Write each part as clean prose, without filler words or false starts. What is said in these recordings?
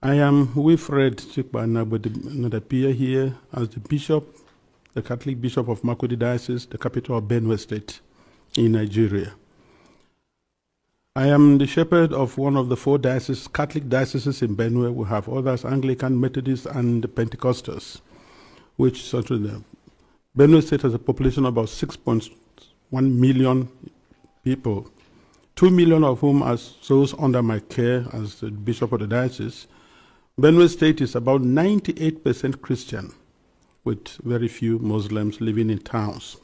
I am Wilfred Chikbana, but not appear here as the bishop, the Catholic Bishop of Makurdi Diocese, the capital of Benue State in Nigeria. I am the shepherd of one of the 4 dioceses, Catholic dioceses in Benue. We have others, Anglican, Methodist, and Pentecostals, which sort of the Benue State has a population of about 6.1 million people, 2 million of whom are those under my care as the bishop of the diocese. Benue State is about 98% Christian, with very few Muslims living in towns.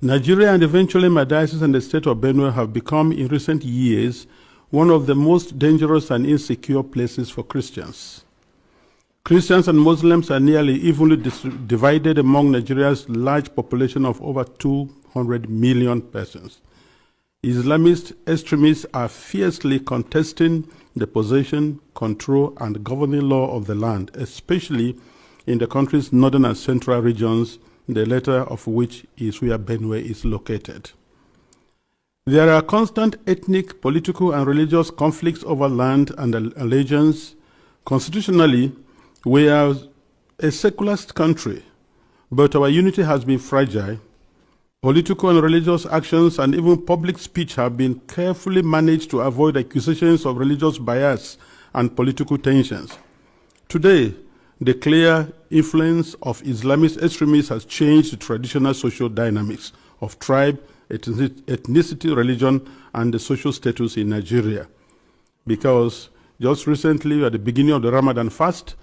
Nigeria and eventually my diocese and the state of Benue have become, in recent years, one of the most dangerous and insecure places for Christians. Christians and Muslims are nearly evenly divided among Nigeria's large population of over 200 million persons. Islamist extremists are fiercely contesting the possession, control, and governing law of the land, especially in the country's northern and central regions, the latter of which is where Benue is located. There are constant ethnic, political, and religious conflicts over land and allegiance. Constitutionally, we are a secularist country, but our unity has been fragile. Political and religious actions and even public speech have been carefully managed to avoid accusations of religious bias and political tensions. Today, the clear influence of Islamist extremists has changed the traditional social dynamics of tribe, ethnicity, religion, and the social status in Nigeria. Because just recently, at the beginning of the Ramadan fast,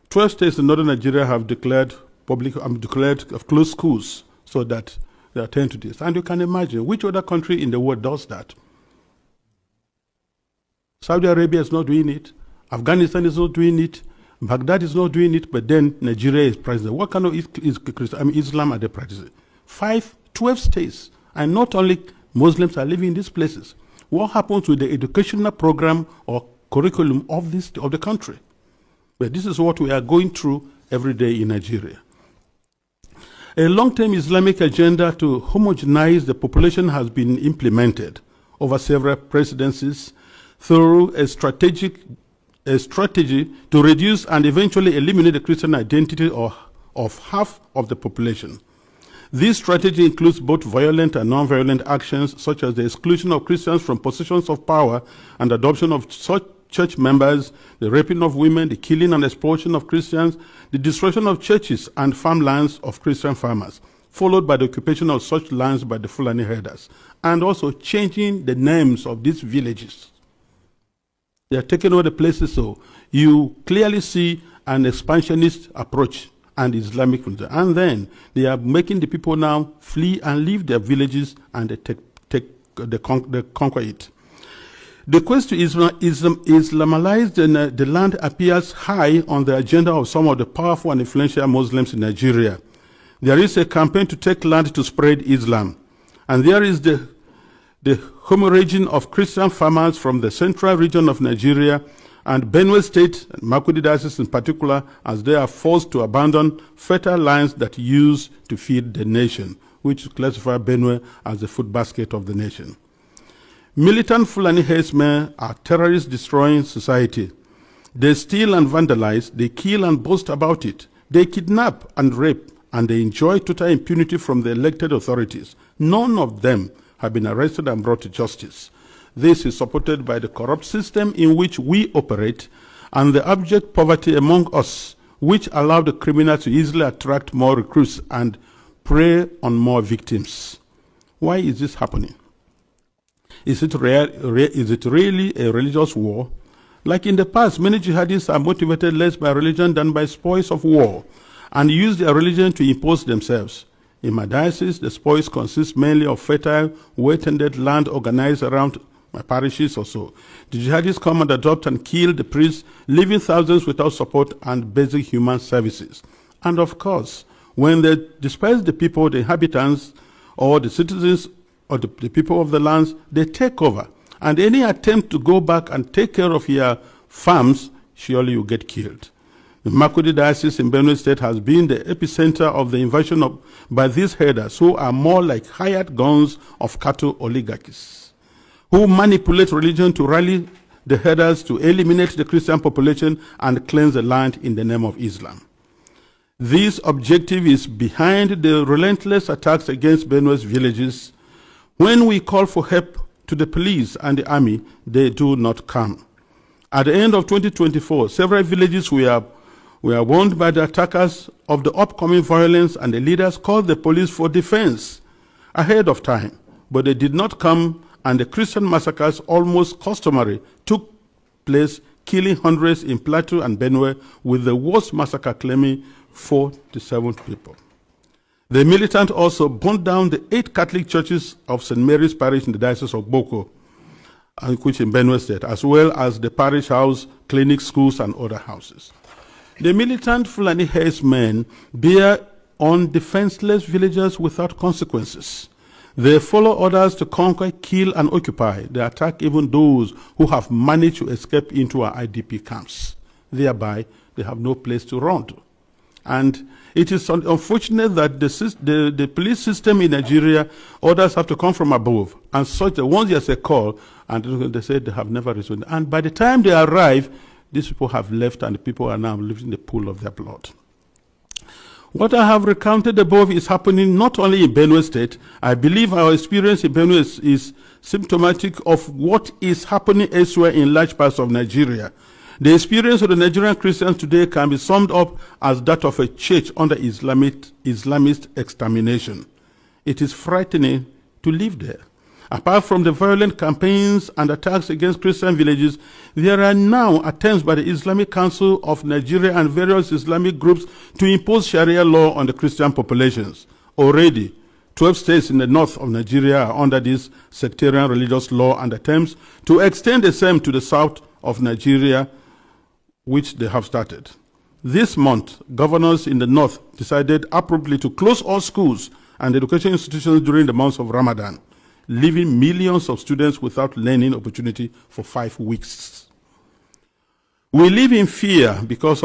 12 states in northern Nigeria have declared closed schools so that they attend to this. And you can imagine, which other country in the world does that? Saudi Arabia is not doing it. Afghanistan is not doing it. Baghdad is not doing it, but then Nigeria is practicing. What kind of Islam are they practicing? 12 states, and not only Muslims are living in these places. What happens with the educational program or curriculum of the country? But this is what we are going through every day in Nigeria. A long-term Islamic agenda to homogenize the population has been implemented over several presidencies through a strategy to reduce and eventually eliminate the Christian identity of half of the population. This strategy includes both violent and non-violent actions, such as the exclusion of Christians from positions of power and adoption of such church members, the raping of women, the killing and exploitation of Christians, the destruction of churches and farmlands of Christian farmers, followed by the occupation of such lands by the Fulani herders, and also changing the names of these villages. They are taking over the places, so you clearly see an expansionist approach and Islamic, and then they are making the people now flee and leave their villages, and they conquer it. The quest to Islamalize the land appears high on the agenda of some of the powerful and influential Muslims in Nigeria. There is a campaign to take land to spread Islam, and there is the hemorrhaging of Christian farmers from the central region of Nigeria and Benue State, and Makurdi Diocese in particular, as they are forced to abandon fertile lands that used to feed the nation, which classify Benue as the food basket of the nation. Militant Fulani herdsmen are terrorists destroying society. They steal and vandalize, they kill and boast about it. They kidnap and rape, and they enjoy total impunity from the elected authorities. None of them have been arrested and brought to justice. This is supported by the corrupt system in which we operate and the abject poverty among us, which allow the criminals to easily attract more recruits and prey on more victims. Why is this happening? Is it really a religious war? Like in the past, many jihadists are motivated less by religion than by spoils of war and use their religion to impose themselves. In my diocese, the spoils consist mainly of fertile, well-tended land organized around my parishes or so. The jihadists come and adopt and kill the priests, leaving thousands without support and basic human services. And of course, when they disperse the people, the inhabitants, or the citizens, or the people of the lands, they take over. And any attempt to go back and take care of your farms, surely you get killed. The Makurdi Diocese in Benue State has been the epicenter of the invasion by these herders, who are more like hired guns of cattle oligarchies, who manipulate religion to rally the headers to eliminate the Christian population and cleanse the land in the name of Islam. This objective is behind the relentless attacks against Benue's villages. When we call for help to the police and the army, they do not come. At the end of 2024, several villages were warned by the attackers of the upcoming violence, and the leaders called the police for defense ahead of time, but they did not come, and the Christian massacres, almost customary, took place, killing hundreds in Plateau and Benue, with the worst massacre claiming 47 people. The militant also burned down the 8 Catholic churches of St. Mary's Parish in the Diocese of Boko, which in Benue State, as well as the parish house, clinics, schools, and other houses. The militant Fulani herdsmen bear on defenseless villagers without consequences. They follow orders to conquer, kill, and occupy. They attack even those who have managed to escape into our IDP camps. Thereby, they have no place to run to. And it is unfortunate that the police system in Nigeria, orders have to come from above. And such that once there's a call, and they say they have never responded. And by the time they arrive, these people have left, and the people are now living in the pool of their blood. What I have recounted above is happening not only in Benue State. I believe our experience in Benue is symptomatic of what is happening elsewhere in large parts of Nigeria. The experience of the Nigerian Christians today can be summed up as that of a church under Islamist extermination. It is frightening to live there. Apart from the violent campaigns and attacks against Christian villages, there are now attempts by the Islamic Council of Nigeria and various Islamic groups to impose Sharia law on the Christian populations. Already, 12 states in the north of Nigeria are under this sectarian religious law, and attempts to extend the same to the south of Nigeria, which they have started. This month, governors in the north decided appropriately to close all schools and education institutions during the months of Ramadan, leaving millions of students without learning opportunity for 5 weeks. We live in fear because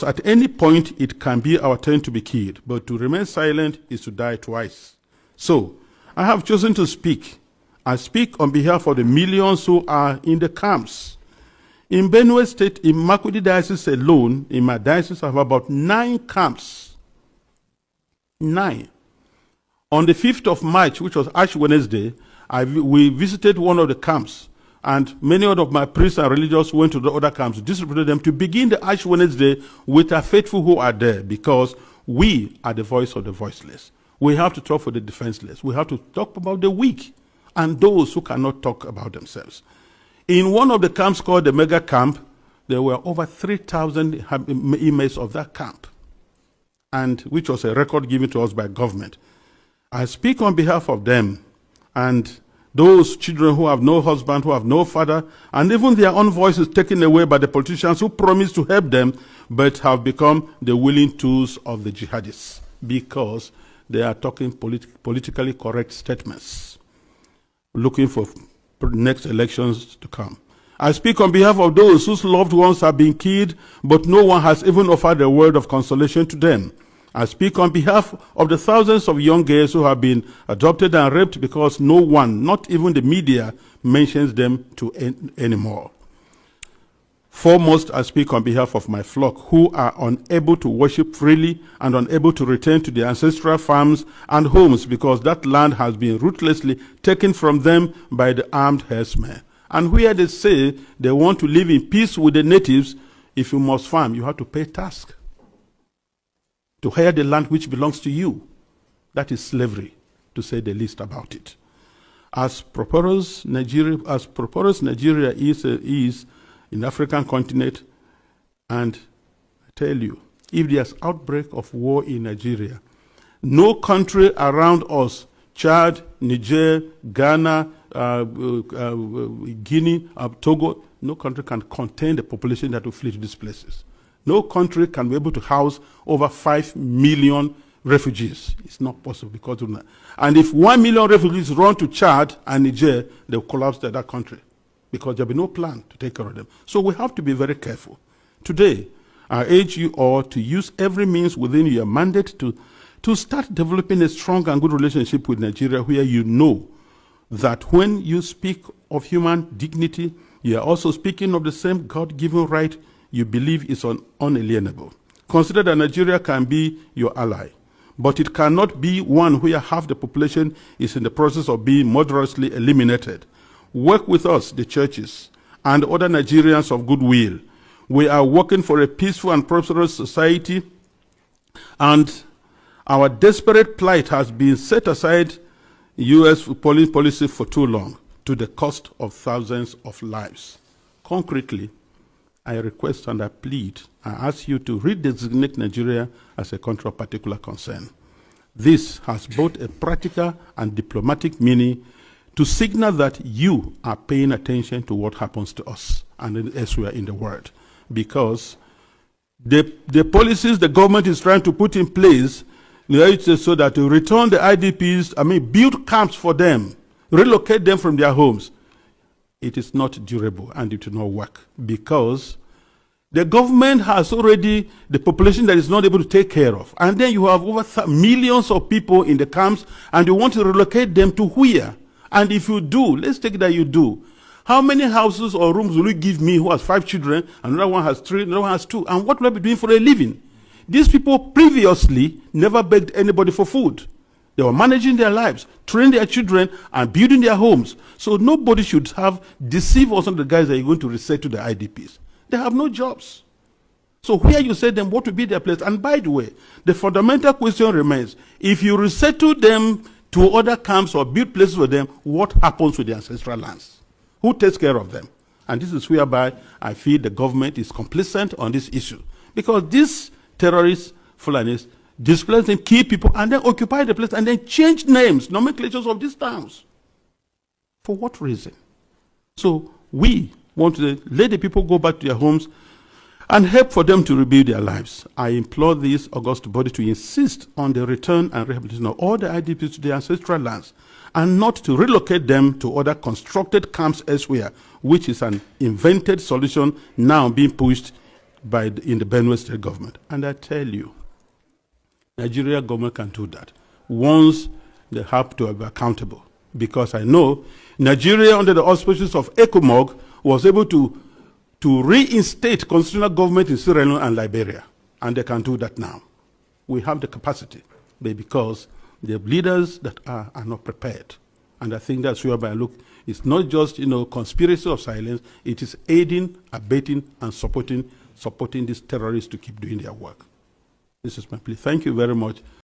at any point it can be our turn to be killed, but to remain silent is to die twice. So, I have chosen to speak. I speak on behalf of the millions who are in the camps. In Benue State, in Makurdi Diocese alone, in my diocese, I have about 9 camps. 9. On the 5th of March, which was Ash Wednesday, we visited one of the camps, and many of my priests and religious went to the other camps, distributed them to begin the Ash Wednesday with our faithful who are there, because we are the voice of the voiceless. We have to talk for the defenseless. We have to talk about the weak and those who cannot talk about themselves. In one of the camps called the Mega Camp, there were over 3,000 inmates of that camp, and which was a record given to us by government. I speak on behalf of them and those children who have no husband, who have no father, and even their own voices taken away by the politicians who promised to help them, but have become the willing tools of the jihadists because they are talking politically correct statements, looking for next elections to come. I speak on behalf of those whose loved ones have been killed, but no one has even offered a word of consolation to them. I speak on behalf of the thousands of young girls who have been adopted and raped because no one, not even the media, mentions them anymore. Foremost, I speak on behalf of my flock who are unable to worship freely and unable to return to their ancestral farms and homes because that land has been ruthlessly taken from them by the armed herdsmen. And where they say they want to live in peace with the natives, if you must farm, you have to pay tax to hire the land which belongs to you. That is slavery, to say the least about it. As prosperous Nigeria is in the African continent, and I tell you, if there's outbreak of war in Nigeria, no country around us, Chad, Niger, Ghana, Guinea, Togo, no country can contain the population that will flee to these places. No country can be able to house over 5 million refugees. It's not possible because of that. And if 1 million refugees run to Chad and Niger, they'll collapse that country because there'll be no plan to take care of them. So we have to be very careful. Today, I urge you all to use every means within your mandate to start developing a strong and good relationship with Nigeria, where you know that when you speak of human dignity, You are also speaking of the same God-given right you believe is unalienable. Consider that Nigeria can be your ally, but it cannot be one where half the population is in the process of being murderously eliminated. Work with us, the churches, and other Nigerians of goodwill. We are working for a peaceful and prosperous society, and our desperate plight has been set aside U.S. policy for too long, to the cost of thousands of lives. Concretely, I request and I plead, I ask you to redesignate Nigeria as a country of particular concern. This has both a practical and diplomatic meaning to signal that you are paying attention to what happens to us and elsewhere in the world. Because the policies the government is trying to put in place, so that to return the IDPs, build camps for them, relocate them from their homes, it is not durable and it will not work, because the government has already the population that is not able to take care of. And then you have over millions of people in the camps, and you want to relocate them to where? And if you do, let's take that you do. How many houses or rooms will you give me who has 5 children, another one has 3, another one has 2, and what will I be doing for a living? These people previously never begged anybody for food. They were managing their lives, training their children, and building their homes. So nobody should have deceived us on the guys that you're going to resettle the IDPs. They have no jobs. So where you say them, what will be their place? And by the way, the fundamental question remains, if you resettle them to other camps or build places for them, what happens with the ancestral lands? Who takes care of them? And this is whereby I feel the government is complicit on this issue. Because these terrorists, Fulanis, displace them, kill people, and then occupy the place, and then change names, nomenclatures of these towns. For what reason? So we want to let the people go back to their homes and help for them to rebuild their lives. I implore this august body to insist on the return and rehabilitation of all the IDPs to their ancestral lands, and not to relocate them to other constructed camps elsewhere, which is an invented solution now being pushed in the Benue State government. And I tell you, Nigeria government can do that once they have to be accountable. Because I know Nigeria, under the auspices of ECOMOG, was able to reinstate constitutional government in Sierra Leone and Liberia. And they can do that now. We have the capacity, but because the leaders that are not prepared. And I think that's whereby I look, it's not just conspiracy of silence, it is aiding, abetting, and supporting these terrorists to keep doing their work. This is my plea. Thank you very much.